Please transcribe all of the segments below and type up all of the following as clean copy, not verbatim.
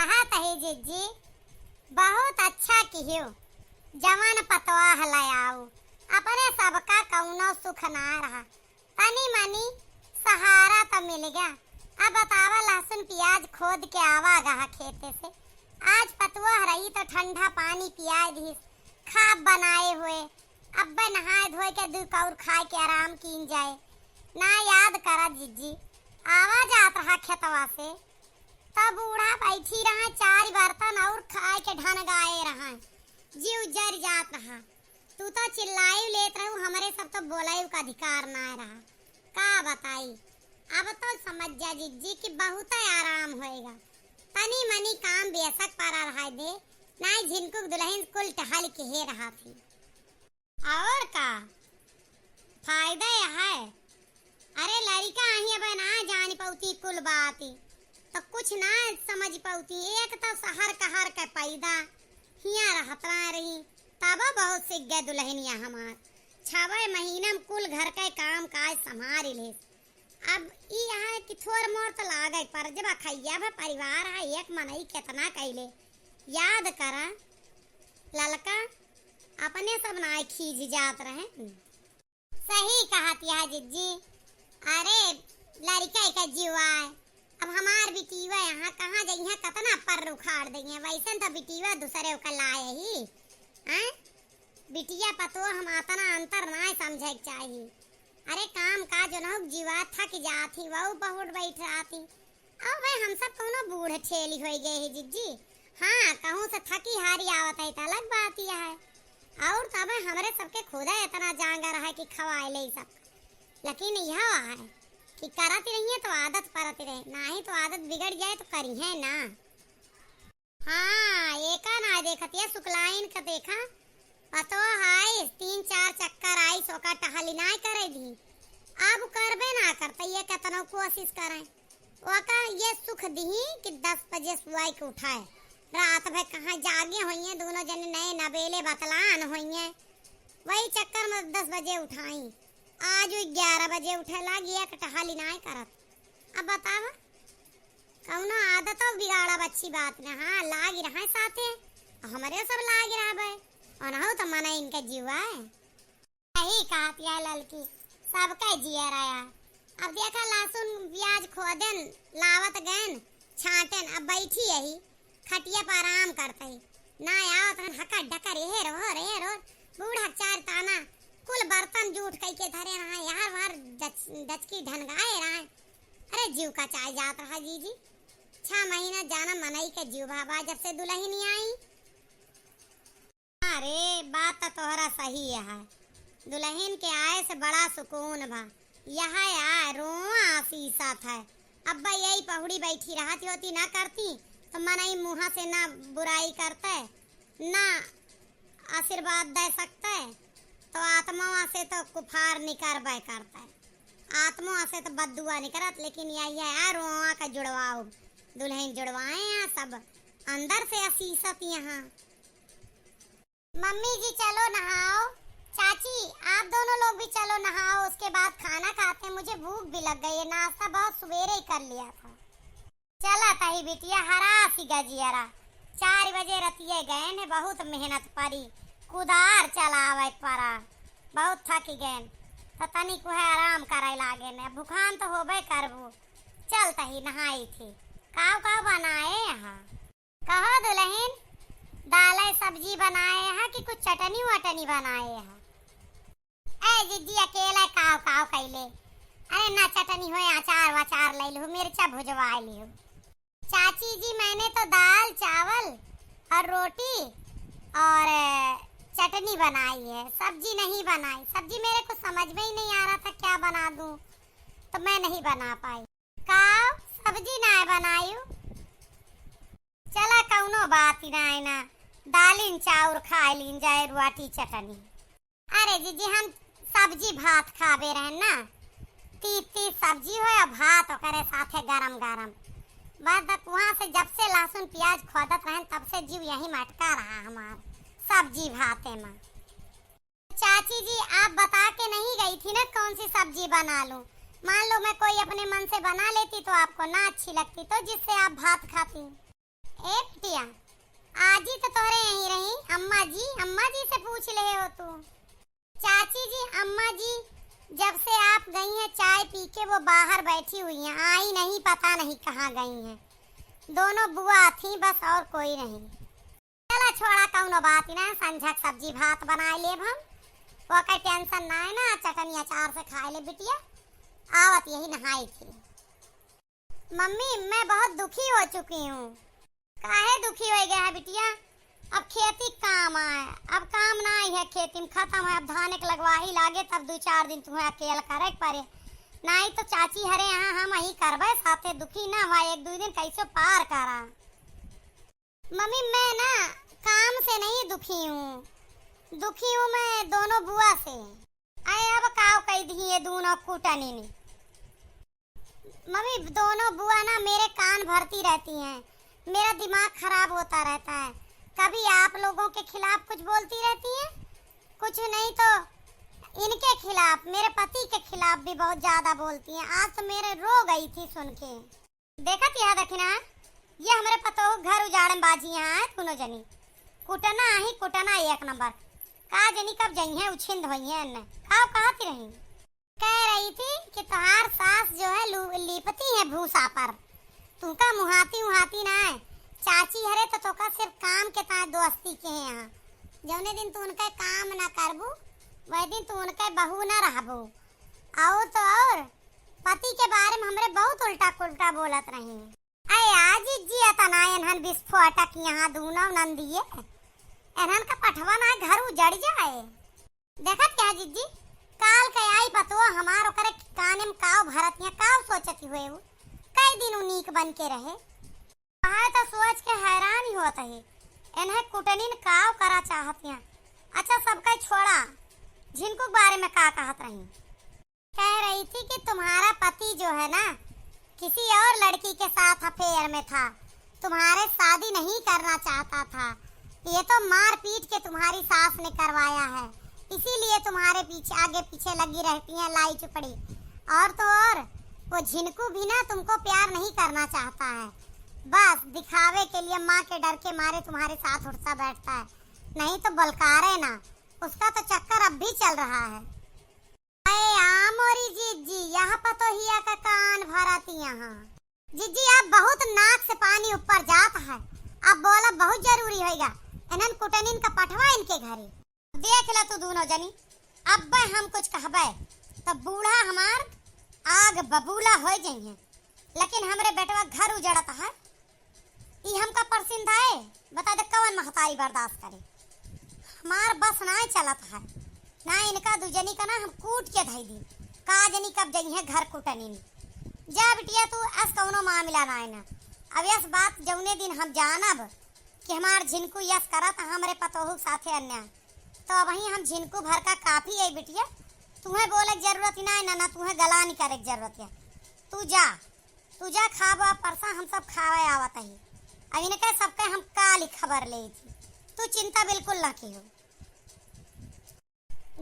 कहा तही जीजी बहुत अच्छा कियो जवान पतवा हलायाऊ अपने सबका कौनो सुख ना रहा तनी मनी सहारा तो मिल गया। अब बतावा लहसुन प्याज खोद के आवा गहा खेते से आज पतवा रही तो ठंडा पानी पिया दी खाब बनाए हुए अब नहाए धोए के दूध और खाए के आराम कीन जाए ना याद करा जीजी आवाज आत रहा खेतवा से तब बूढ़ा बैठी रहा चार बर्तन और खाए के ढन गाए रहा जीव जर जात रहा तू तो चिल्लाई लेत रहू हमरे सब तो बोलायू का अधिकार ना रहा का बताई। अब तो समझ जा जीजी कि बहुत आराम होएगा तनी मनी काम बेसक पारा रहा दे ना झिनकुक दुल्हन कुल टहल के हे रहा थी और का फायदा है। अरे लड़का अही बना जान पौती कुल बाती तो कुछ ना समझ पौती एक तो शहर कहर के पैदा हिया रहत रही तब बहुत सीख गए दुल्हनिया हमार 6 महीना में कुल घर के काम काज संभाल ले। अब ई है कि थोर मोर तो लागे पर जब खैया भे परिवार है एक मनई कितना कैले याद करा ललका अपने सब ना खींच जात रहे। सही कहती है जीजी अरे लड़का का जीवा अब हमार बिटीवा यहाँ कहाँ जइहा कतना पर उखाड़ देंगे वैसे तो बिटीवा दूसरे का लाए ही हैं बिटिया पतो हम आतना अंतर ना समझे चाहिए। अरे काम का जो न जीवा थक जाती वह बहुत बैठ जाती अब भाई हम सब कोनो बूढ़ ठेली हो गए है जीजी हाँ कहूँ से थकी हारी आवत है तो अलग बात यह है और तब हमारे सबके खुदा इतना जांगा रहा कि खवाए ले सब लेकिन यह है कि करती रही है तो आदत परती रहे ना ही तो आदत बिगड़ जाए तो करी है ना। हाँ एका ना देखती है शुक्लाइन का देखा पतो हाय 3-4 चक्कर आई सोका टहली ना करे दी अब करबे ना करते ये कितना कोशिश करें ओका ये सुख दी कि 10 बजे सुबह के उठाए रात भर कहाँ जागे हुई है दोनों जने नए नबेले बतलान हुई है वही चक्कर में 10 बजे उठाई आज 11 बजे उठे लागी एक टहली ना करत। अब बतावा कौनो आदतों बिगाड़ा अच्छी बात ना हाँ लागी रहा साथे हमारे सब लागी रहा भाई और हो तो मना इनका जीवा है यही कहती है ललकी सबका जिया रहा। अब देखा लहसुन प्याज खोदन लावत गन छाटन अब बैठी यही खटिया पर आराम करते ना आओ तो हका डकर रे रो बूढ़ा चार ताना कुल बर्तन जूठ कई के धरे रहा यार वार दचकी ढनगाए रहा। अरे जीव का चाय जात रहा जीजी 6 महीना जाना मनई के जीव बाबा जब से दुल्हन नहीं आई। अरे बात तो तोहरा सही है दुल्हन के आए से बड़ा सुकून बा यह आए रोआ शीशा था अब भाई यही पहुड़ी बैठी रहती होती ना करती तो मनई मुँह से ना बुराई करते ना आशीर्वाद दे सकते तो आत्मा से तो कुफार निकरबे करता है आत्मा से तो बदुआ निकलत लेकिन यही है रोआ का जुड़वाओ दुल्हन जुड़वाए यहाँ सब अंदर से असीसत यहाँ। मम्मी जी चलो नहाओ चाची आप दोनों लोग भी चलो नहाओ उसके बाद खाना खाते मुझे भूख भी लग गई है नाश्ता बहुत सवेरे ही कर लिया था। चला तही बिटिया हरा सी गजियरा 4 बजे रतिये गए ने बहुत मेहनत परी कुदार चलावे परा बहुत थक गए तो तनी को है आराम करे लागे ने भूखान तो होबे करबू चल तही नहाई थी काव काव बनाए यहाँ कहो दुल्हन दाल सब्जी बनाए हैं कि कुछ चटनी वटनी बनाए हैं। ए जीजी अकेला काव काव कैले अरे ना चटनी हो अचार वचार ले लो मिर्चा भुजवा लियो। चाची जी मैंने तो दाल चावल और रोटी और चटनी बनाई है सब्जी नहीं बनाई सब्जी मेरे को समझ में ही नहीं आ रहा था क्या बना दूं तो मैं नहीं बना पाई काव सब्जी ना बनाई चला कौनो बात ही ना ना दालिन चाउर खा लीन जाए रोटी चटनी। अरे जीजी हम सब्जी भात खाबे रहे ना तीत सब्जी हो या भात हो करे साथे गरम गरम बस वहाँ से जब से लहसुन प्याज खोदत रहे तब से जीव यही मटका रहा हमारा सब्जी भाते में। चाची जी आप बता के नहीं गई थी ना कौन सी सब्जी बना लूं मान लो मैं कोई अपने मन से बना लेती तो आपको ना अच्छी लगती तो जिससे आप भात खाती। ए बिटिया, आजी तो तोरे यहीं रही। अम्मा जी से पूछ ले हो तू। चाची जी, अम्मा जी जब से आप गई हैं चाय पी के वो बाहर बैठी हुई हैं, आई नहीं, पता नहीं कहाँ गई हैं। दोनों बुआ थी बस, और कोई नहीं। चला छोड़ा, कौनो बात ना, संझक सब्जी भात बनाए ले हम, वो का टेंशन ना है ना, चटनी अचार से खाए ले बिटिया। आवत यही नहाई थी। मम्मी मैं बहुत दुखी हो चुकी हूँ। काहे दुखी हो गया है बिटिया? अब खेती काम आए, अब काम ना आई है, खेती में खत्म है, अब धान के लगवा ही लागे, तब 2-4 दिन तुम्हें अकेला करे पड़े, नहीं तो चाची हरे यहाँ हम ही करबे साथे, दुखी ना हुआ 1-2 दिन कैसे पार करा। मम्मी मैं ना काम से नहीं दुखी हूँ मैं दोनों बुआ से। आए अब काव कह दी ये दोनों कुटनी ने। मम्मी दोनों बुआ ना मेरे कान भरती रहती हैं, मेरा दिमाग खराब होता रहता है। कभी आप लोगों के खिलाफ कुछ बोलती रहती हैं, कुछ नहीं तो इनके खिलाफ, मेरे पति के खिलाफ भी बहुत ज्यादा बोलती हैं। आज तो मेरे रो गई थी सुन के। देखा थी दखिना, ये हमारे पतो घर उजाड़न बाजी हैं दोनों जनी, कुटना ही कुटना एक नंबर। का जनी कब जई है उछिंद हुई है न, का कहती रही, कह रही थी कि तुम्हार सास जो है लिपती है भूसा पर, तुमका मुहाती ना है। चाची हरे तो तोका सिर्फ काम के ता दोस्ती के हैं यहाँ, जौने दिन तू उनका काम ना करबू वही दिन तू उनका बहू ना रहबू। और तो और पति के बारे में हमरे बहुत उल्टा पुल्टा बोलत रही। अरे आज जी अतना एनहन विस्फोटक यहाँ दोनों नंदिए, एनहन का पठवा ना घर उजड़ जाए। देखत क्या जिज्जी, काल के आई पतो हमार ओकरे काने में काव भरतिया, काव सोचती हुए वो कई दिन उनीक बन के रहे। आए तो सोच के हैरान ही होता है, इन्हें कुटनी ने काव करा चाहतियां। अच्छा सबका छोड़ा, जिनको बारे में का कहत रही, कह रही थी कि तुम्हारा पति जो है ना किसी और लड़की के साथ अफेयर में था, तुम्हारे शादी नहीं करना चाहता था, ये तो मार पीट के तुम्हारी सास ने करवाया है, इसीलिए तुम्हारे पीछे आगे पीछे लगी रहती है लाई चुपड़ी। और तो और वो झिनकू भी ना तुमको प्यार नहीं करना चाहता है, बस दिखावे के लिए माँ के डर के मारे तुम्हारे साथ उठता बैठता है, नहीं तो बलकारे ना, उसका तो चक्कर अब भी चल रहा है। मोरी जिज्जी यहाँ पर तो हिया का कान भराती यहाँ। जिज्जी आप बहुत नाक से पानी ऊपर जाता है, अब बोला बहुत जरूरी होगा, इन्हन कुटनिन का पठवा इनके घरे। देख ला तू दोनों जनी, अब हम कुछ कहबे तो बूढ़ा हमार आग बबूला हो जाइए, लेकिन हमरे बेटवा घर उजड़ता है, ई हमका परसिंदा है, बता दे कौन महतारी बर्दाश्त करे। हमार बस ना चलत है ना, इनका दुजनी का ना हम कूट के धई दी, का जनी कब जई है घर कुटनी में। जा बिटिया तू ऐस कौनो मामला ना है ना, अब यस बात जौने दिन हम जानब कि हमार झिनकू यस करत हमरे पतोहू साथे अन्याय, तो वहीं हम झिनकू भर का काफी है बिटिया, तुम्हें बोले जरूरत ना है ना तुम्हें गला नहीं करे जरूरत है। तू जा खाबा परसा हम सब खावे आवत ही, अब इनके सबके हम काली खबर ले थी, तू चिंता बिल्कुल ना की हो।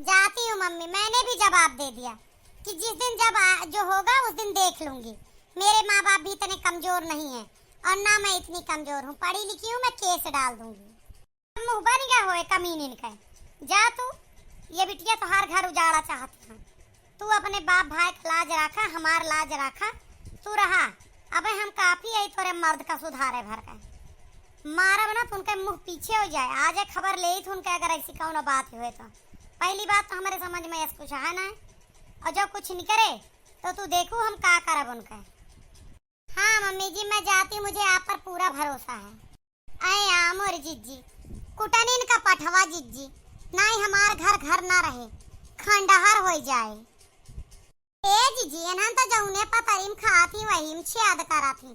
जाती हूँ मम्मी, मैंने भी जवाब दे दिया कि जिस दिन जब जो होगा उस दिन देख लूंगी। मेरे माँ बाप भी इतने कमजोर नहीं है और ना मैं इतनी कमजोर हूँ, पढ़ी लिखी हूँ, मैं केस डाल दूंगी। मुँह बन गया होए कमीन इनका। जा तू, ये बिटिया तो हर घर उजाड़ा चाहती है, तू अपने बाप भाई का लाज रखा, हमार लाज रखा, तू रहा। अब हम काफी है तोरे मर्द का सुधारे भर का, मारा बना तो उनके मुँह पीछे हो जाए। आज एक खबर ले थी उनके, अगर ऐसी कौन बात हुए तो पहली बात तो हमारे समझ में ऐसा कुछ है ना, और जब कुछ नहीं करे तो तू देखो हम क्या करब उनका। हाँ मम्मी जी मैं जाती, मुझे आप पर पूरा भरोसा है। अरे आमोर जिज्जी, कुटनीन का पठवा जिज्जी, ना ही हमार घर ना रहे, खंडहर हो जाए। ए जिज्जी एनहन तो जौने पतरीम खाती वही में छेद करा थी,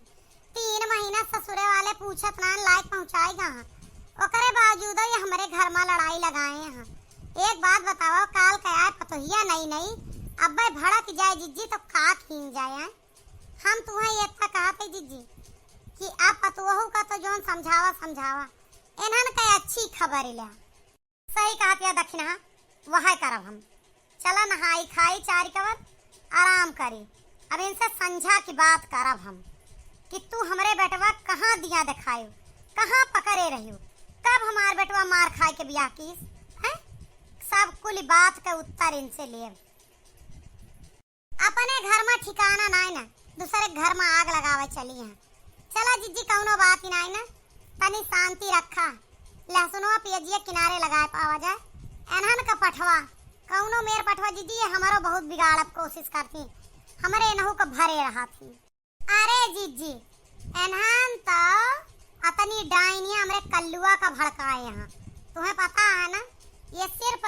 3 महीना ससुरे वाले पूछत ना लायक पहुंचाई कहाँ, ओकरे बावजूद ये हमारे घर में लड़ाई लगाए हैं। एक बात बताओ, काल का आए पतोहिया नहीं अब भाई भड़क जाए जिज्जी तो का खींच जाए। हम तुम्हें ये था कहते जिज्जी कि आप पतोहू का तो जोन समझावा इन्हन का अच्छी खबर लिया। सही कहती दक्षिणा वह करब हम, चला नहाई खाई चार कवर आराम करी, अब इनसे संझा की बात करब हम कि तू हमरे बेटवा कहाँ दिया दिखायो, कहाँ पकड़े रही हो? कब हमार बेटवा मार खाए के बियाह कीस है? सब कुल बात के उत्तर इनसे लिए। अपने घर में ठिकाना नहीं ना, दूसरे घर में आग लगावे चली है। चला जीजी कौनो बात ही नहीं ना, तनी शांति रखा। लहसुनवा पियजिया किनारे लगाए पावा जाए। एनहन का पठवा कौनो मेर पठवा जीजी हमारो बहुत बिगाड़ब कोशिश करती, हमारे एनहू का भरे रहा थी। अरे जीजी एनहन तो अपनी डाइनिया हमरे कल्लुआ का भड़काए यहाँ, तुम्हें पता है ना? ये सिर्फ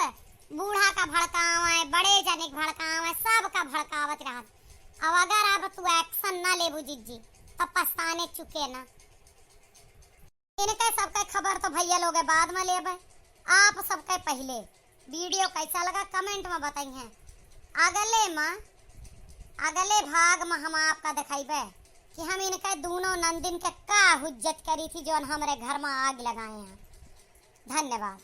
बूढ़ा का भड़कावा है, बड़े जने का भड़कावा है, सब का भड़कावत रहा। अब अगर अब तू एक्शन ना लेबू जीजी तो पछताने चुके ना। इनके सबके खबर तो भैया लोग बाद में लेबे, आप सबके पहले। वीडियो कैसा लगा कमेंट में बताइए। अगले भाग में हम आपका दिखाइबे कि हम इनके दोनों नंदिन के का हुज्जत करी थी जो हमारे घर में आग लगाए हैं। धन्यवाद।